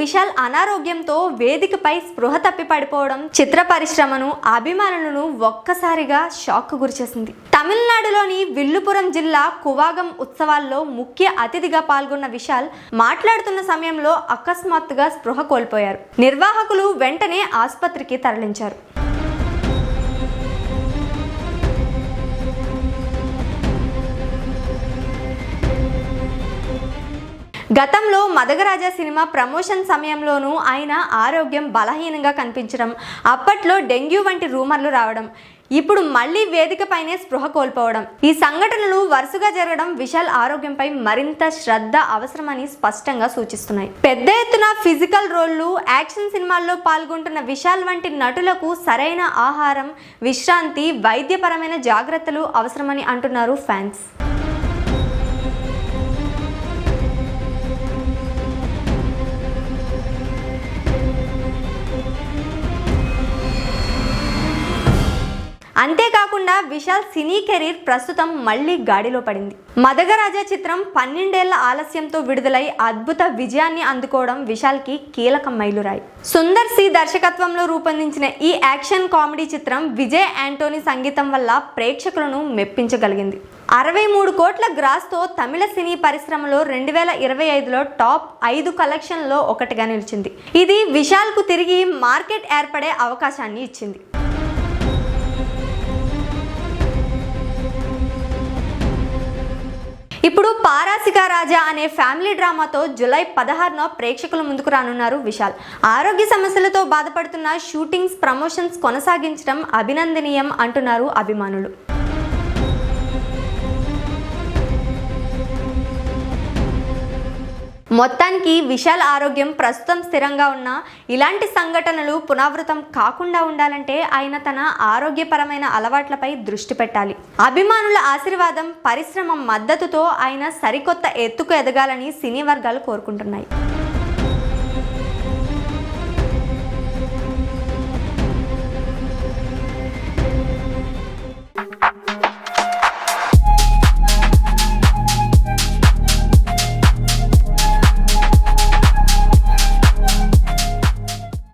విశాల్ అనారోగ్యంతో వేదికపై స్పృహ తప్పి పడిపోవడం చిత్ర పరిశ్రమను, అభిమానులను ఒక్కసారిగా షాక్ గురిచేసింది. తమిళనాడులోని విల్లుపురం జిల్లా కువాగం ఉత్సవాల్లో ముఖ్య అతిథిగా పాల్గొన్న విశాల్ మాట్లాడుతున్న సమయంలో అకస్మాత్తుగా స్పృహ కోల్పోయారు. నిర్వాహకులు వెంటనే ఆసుపత్రికి తరలించారు. గతంలో మదగరాజా సినిమా ప్రమోషన్ సమయంలోనూ ఆయన ఆరోగ్యం బలహీనంగా కనిపించడం, అప్పట్లో డెంగ్యూ వంటి రూమర్లు రావడం, ఇప్పుడు మళ్లీ వేదికపైనే స్పృహ కోల్పోవడం, ఈ సంఘటనలు వరుసగా జరగడం విశాల్ ఆరోగ్యంపై మరింత శ్రద్ధ అవసరమని స్పష్టంగా సూచిస్తున్నాయి. పెద్ద ఎత్తున ఫిజికల్ రోళ్లు, యాక్షన్ సినిమాల్లో పాల్గొంటున్న విశాల్ వంటి నటులకు సరైన ఆహారం, విశ్రాంతి, వైద్యపరమైన జాగ్రత్తలు అవసరమని అంటున్నారు ఫ్యాన్స్. అంతేకాకుండా విశాల్ సినీ కెరీర్ ప్రస్తుతం మళ్లీ గాడిలో పడింది. మదగరాజా చిత్రం 12 ఏళ్ల ఆలస్యంతో విడుదలై అద్భుత విజయాన్ని అందుకోవడం విశాల్ కి కీలక మైలురాయి. సుందర్ సి దర్శకత్వంలో రూపొందించిన ఈ యాక్షన్ కామెడీ చిత్రం విజయ్ యాంటోనీ సంగీతం వల్ల ప్రేక్షకులను మెప్పించగలిగింది. 63 కోట్ల గ్రాస్ తో తమిళ సినీ పరిశ్రమలో 2025లో టాప్ 5 కలెక్షన్లలో ఒకటిగా నిలిచింది. ఇది విశాల్ కు తిరిగి మార్కెట్ ఏర్పడే అవకాశాన్ని ఇచ్చింది. ఇప్పుడు పారాసికా రాజా అనే ఫ్యామిలీ డ్రామాతో జూలై 16న ప్రేక్షకుల ముందుకు రానున్నారు విశాల్. ఆరోగ్య సమస్యలతో బాధపడుతున్న షూటింగ్స్, ప్రమోషన్స్ కొనసాగించడం అభినందనీయం అంటున్నారు అభిమానులు. మొత్తానికి విశాల్ ఆరోగ్యం ప్రస్తుతం స్థిరంగా ఉన్నా ఇలాంటి సంఘటనలు పునరావృతం కాకుండా ఉండాలంటే ఆయన తన ఆరోగ్యపరమైన అలవాట్లపై దృష్టి పెట్టాలి. అభిమానుల ఆశీర్వాదం, పరిశ్రమ మద్దతుతో ఆయన సరికొత్త ఎత్తుకు ఎదగాలని సినీ వర్గాలు కోరుకుంటున్నాయి.